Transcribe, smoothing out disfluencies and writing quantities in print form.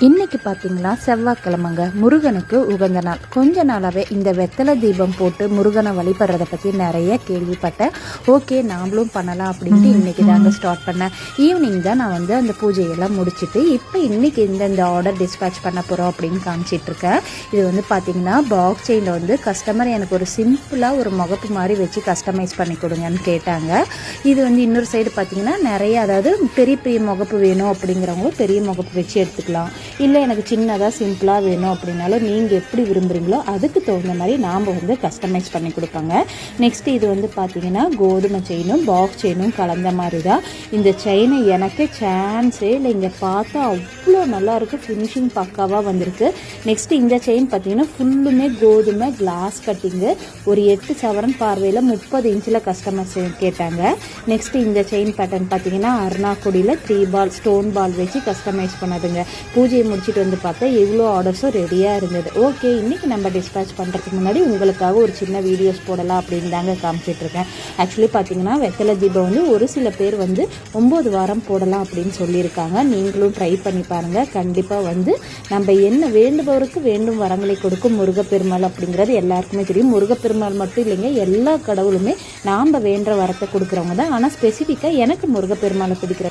இன்றைக்கி பார்த்திங்கன்னா செவ்வாய்க்கிழமைங்க, முருகனுக்கு உகந்த நாள். கொஞ்ச நாளாகவே இந்த வெத்தலை தீபம் போட்டு முருகனை வழிபடுறதை பற்றி நிறைய கேள்விப்பட்டேன். ஓகே, நாமளும் பண்ணலாம் அப்படின்ட்டு இன்றைக்கி தாங்க ஸ்டார்ட் பண்ணேன். ஈவினிங் தான் நான் அந்த பூஜையெல்லாம் முடிச்சுட்டு இப்போ இன்றைக்கி இந்த ஆர்டர் டிஸ்பேச் பண்ண போகிறோம் அப்படின்னு காமிச்சிட்ருக்கேன். இது பார்த்திங்கன்னா பாக்ஸ் செயினில் கஸ்டமர் எனக்கு ஒரு சிம்பிளாக ஒரு முகப்பு மாதிரி வச்சு கஸ்டமைஸ் பண்ணி கொடுங்கன்னு கேட்டாங்க. இது இன்னொரு சைடு பார்த்திங்கன்னா நிறைய, அதாவது பெரிய பெரிய முகப்பு வேணும் அப்படிங்கிறவங்க பெரிய முகப்பு வச்சு எடுத்துக்கலாம். இல்லை எனக்கு சின்னதாக சிம்பிளாக வேணும் அப்படின்னாலும் நீங்கள் எப்படி விரும்புகிறீங்களோ அதுக்கு தகுந்த மாதிரி நாம் கஸ்டமைஸ் பண்ணி கொடுப்பாங்க. நெக்ஸ்ட்டு இது பார்த்திங்கன்னா கோதுமை செயினும் பாக்ஸ் செயினும் கலந்த மாதிரி தான். இந்த செயினை எனக்கு சான்ஸே இல்லை, இங்கே பார்த்தா அவ்வளோ நல்லாயிருக்கு, ஃபினிஷிங் பக்காவாக வந்திருக்கு. நெக்ஸ்ட்டு இந்த செயின் பார்த்திங்கன்னா ஃபுல்லுமே கோதுமை கிளாஸ் கட்டிங்கு, ஒரு 8 சவரன் பார்வையில் 30 இன்ச்சில் கஸ்டமர்ஸ் கேட்டாங்க. நெக்ஸ்ட்டு இந்த செயின் பேட்டர்ன் பார்த்திங்கன்னா அருணாக்குடியில் 3 பால் ஸ்டோன் பால் வச்சு கஸ்டமைஸ் பண்ணதுங்க. பூஜையை முடிச்சுட்டு பார்த்தா எவ்வளோ ஆர்டர்ஸும் ரெடியாக இருந்தது. ஓகே, இன்றைக்கி நம்ம டிஸ்பேச் பண்ணுறதுக்கு முன்னாடி உங்களுக்காக ஒரு சின்ன வீடியோஸ் போடலாம் அப்படின்னு தாங்க காமிச்சிட்ருக்கேன். ஆக்சுவலி பார்த்திங்கன்னா வெத்தலை தீபம் ஒரு சில பேர் 9 வாரம் போடலாம் அப்படின்னு சொல்லியிருக்காங்க. நீங்களும் ட்ரை பண்ணி பாருங்கள். கண்டிப்பாக நம்ம என்ன வேண்டுபவருக்கு வேண்டும் வரங்களை கொடுக்கும் முருகப்பெருமாள் அப்படிங்கிறது எல்லாருக்குமே தெரியும். முருகப்பெருமாள் மட்டும் இல்லைங்க, எல்லா கடவுளுமே நாம் வேண்ட வரத்தை கொடுக்குறவங்க தான். ஆனால் ஸ்பெசிஃபிக்காக எனக்கு முருகப்பெருமாளை பிடிக்கிற